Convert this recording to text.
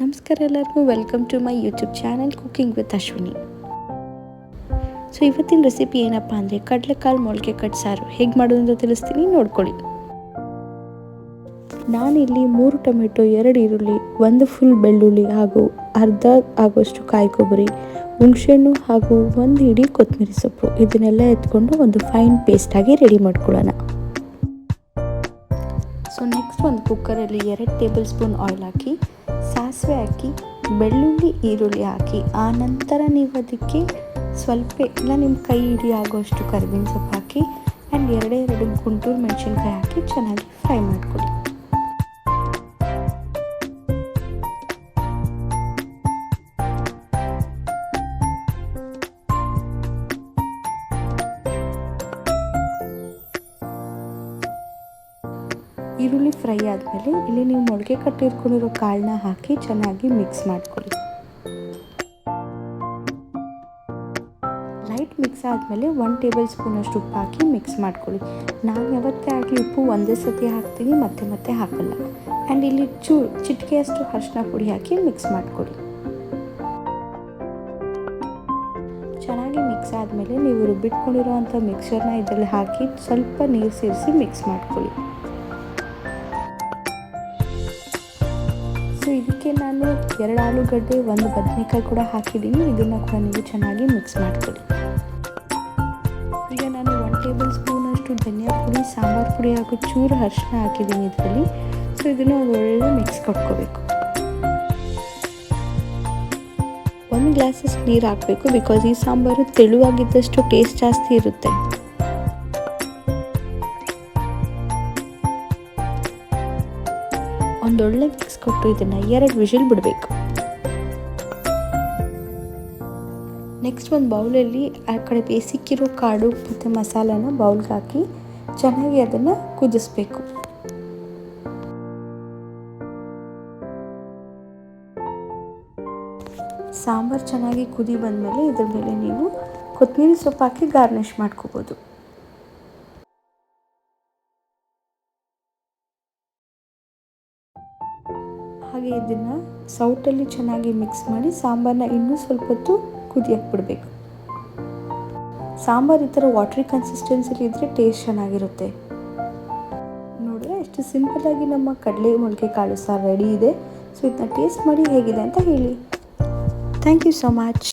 ನಮಸ್ಕಾರ ಎಲ್ಲರಿಗೂ, welcome to my YouTube channel cooking with Ashwini. So ಇವತ್ತಿನ ರೆಸಿಪಿ ಏನಪ್ಪ ಅಂದರೆ ಕಡಲೆಕಾಳು ಮೊಳಕೆ ಕಟ್ ಸಾರು ಹೇಗೆ ಮಾಡೋದು ಅಂತ ತಿಳಿಸ್ತೀನಿ, ನೋಡ್ಕೊಳ್ಳಿ. ನಾನಿಲ್ಲಿ 3 ಟೊಮೆಟೊ, 2 ಈರುಳ್ಳಿ, 1 ಫುಲ್ ಬೆಳ್ಳುಳ್ಳಿ ಹಾಗೂ ಅರ್ಧ ಆಗೋಷ್ಟು ಕಾಯಿ ಕೊಬ್ಬರಿ, ಹುಣಸೆಹಣ್ಣು ಹಾಗೂ 1 ಹಿಡಿ ಕೊತ್ತಂಬರಿ ಸೊಪ್ಪು ಇದನ್ನೆಲ್ಲ ಎತ್ಕೊಂಡು ಒಂದು ಫೈನ್ ಪೇಸ್ಟ್ ಆಗಿ ರೆಡಿ ಮಾಡ್ಕೊಳ್ಳೋಣ. ಸೊ ನೆಕ್ಸ್ಟ್ ಒಂದು ಕುಕ್ಕರಲ್ಲಿ 2 ಟೇಬಲ್ ಸ್ಪೂನ್ ಆಯಿಲ್ ಹಾಕಿ, ಸಾಸಿವೆ ಹಾಕಿ, ಬೆಳ್ಳುಳ್ಳಿ ಈರುಳ್ಳಿ ಹಾಕಿ, ಆ ನಂತರ ನೀವು ಅದಕ್ಕೆ ಸ್ವಲ್ಪ ಇಲ್ಲ ನಿಮ್ಮ ಕೈ ಹಿಡಿ ಆಗೋಷ್ಟು ಕರಿಬೇವಿನ ಸೊಪ್ಪು ಹಾಕಿ ಆ್ಯಂಡ್ 2 ಗುಂಟೂರು ಮೆಣಸಿನ್ಕಾಯಿ ಹಾಕಿ ಚೆನ್ನಾಗಿ ಫ್ರೈ ಮಾಡ್ಕೊಳ್ಳಿ. ಈರುಳ್ಳಿ ಫ್ರೈ ಆದಮೇಲೆ ಇಲ್ಲಿ ನೀವು ಮೊಳಕೆ ಕಟ್ಟಿಟ್ಕೊಂಡಿರೋ ಕಾಳನ್ನ ಹಾಕಿ ಚೆನ್ನಾಗಿ ಮಿಕ್ಸ್ ಮಾಡ್ಕೊಳ್ಳಿ. ಲೈಟ್ ಮಿಕ್ಸ್ ಆದಮೇಲೆ 1 ಟೇಬಲ್ ಸ್ಪೂನಷ್ಟು ಉಪ್ಪು ಹಾಕಿ ಮಿಕ್ಸ್ ಮಾಡ್ಕೊಳ್ಳಿ. ನಾನು ಯಾವತ್ತೇ ಆಗಲಿ ಉಪ್ಪು ಒಂದೇ ಸತಿ ಹಾಕ್ತೀನಿ, ಮತ್ತೆ ಹಾಕಲ್ಲ. ಆ್ಯಂಡ್ ಇಲ್ಲಿ ಚಿಟಿಕೆಯಷ್ಟು ಅರಿಶಿನ ಪುಡಿ ಹಾಕಿ ಮಿಕ್ಸ್ ಮಾಡ್ಕೊಳ್ಳಿ. ಚೆನ್ನಾಗಿ ಮಿಕ್ಸ್ ಆದಮೇಲೆ ನೀವು ರುಬ್ಬಿಟ್ಕೊಂಡಿರೋವಂಥ ಮಿಕ್ಸರ್ನ ಇದರಲ್ಲಿ ಹಾಕಿ ಸ್ವಲ್ಪ ನೀರು ಸೇರಿಸಿ ಮಿಕ್ಸ್ ಮಾಡ್ಕೊಳ್ಳಿ. ಸೊ ಇದಕ್ಕೆ ನಾನು 2 ಆಲೂಗಡ್ಡೆ, 1 ಬದನೆಕಾಯಿ ಕೂಡ ಹಾಕಿದ್ದೀನಿ. ಇದನ್ನು ಕೂಡ ನೀವು ಚೆನ್ನಾಗಿ ಮಿಕ್ಸ್ ಮಾಡ್ಕೊಳ್ಳಿ. ಈಗ ನಾನು 1 ಟೇಬಲ್ ಸ್ಪೂನಷ್ಟು ಧನಿಯಾ ಪುಡಿ, ಸಾಂಬಾರು ಪುಡಿ ಹಾಗೂ ಚೂರು ಅರಿಶಿನ ಹಾಕಿದ್ದೀನಿ ಇದರಲ್ಲಿ. ಸೊ ಇದನ್ನು ಒಳ್ಳೆ ಮಿಕ್ಸ್ ಕೊಟ್ಕೋಬೇಕು. 1 ಗ್ಲಾಸಷ್ಟು ನೀರು ಹಾಕಬೇಕು, ಬಿಕಾಸ್ ಈ ಸಾಂಬಾರು ತೆಳುವಾಗಿದ್ದಷ್ಟು ಟೇಸ್ಟ್ ಜಾಸ್ತಿ ಇರುತ್ತೆ. ಒಂದೊಳ್ಳೆ ಮಿಕ್ಸ್ ಕೊಟ್ಟು ಇದನ್ನು 2 ವಿಷಲ್ ಬಿಡಬೇಕು. ನೆಕ್ಸ್ಟ್ ಒಂದು ಬೌಲಲ್ಲಿ ಆ ಕಡೆ ಬೇಸಿಕ್ಕಿರೋ ಕಾಳು ಮತ್ತು ಮಸಾಲಾನ ಬೌಲ್ಗೆ ಹಾಕಿ ಚೆನ್ನಾಗಿ ಅದನ್ನು ಕುದಿಸ್ಬೇಕು. ಸಾಂಬಾರು ಚೆನ್ನಾಗಿ ಕುದಿ ಬಂದಮೇಲೆ ಇದ್ರ ಮೇಲೆ ನೀವು ಕೊತ್ತಂಬರಿ ಸೊಪ್ಪು ಹಾಕಿ ಗಾರ್ನಿಷ್ ಮಾಡ್ಕೋಬೋದು. ಹಾಗೆ ಇದನ್ನು ಸೌಟಲ್ಲಿ ಚೆನ್ನಾಗಿ ಮಿಕ್ಸ್ ಮಾಡಿ ಸಾಂಬಾರನ್ನ ಇನ್ನೂ ಸ್ವಲ್ಪ ಹೊತ್ತು ಕುದಿಯಕ್ಕೆ ಬಿಡಬೇಕು. ಸಾಂಬಾರು ಈ ಥರ ವಾಟ್ರಿ ಕನ್ಸಿಸ್ಟೆನ್ಸಿಲಿ ಇದ್ದರೆ ಟೇಸ್ಟ್ ಚೆನ್ನಾಗಿರುತ್ತೆ. ನೋಡಿದ್ರೆ ಎಷ್ಟು ಸಿಂಪಲ್ಲಾಗಿ ನಮ್ಮ ಕಡಲೆ ಮೊಳಕೆ ಕಾಳು ಸಾರು ರೆಡಿ ಇದೆ. ಸೊ ಇದನ್ನ ಟೇಸ್ಟ್ ಮಾಡಿ ಹೇಗಿದೆ ಅಂತ ಹೇಳಿ. Thank you so much.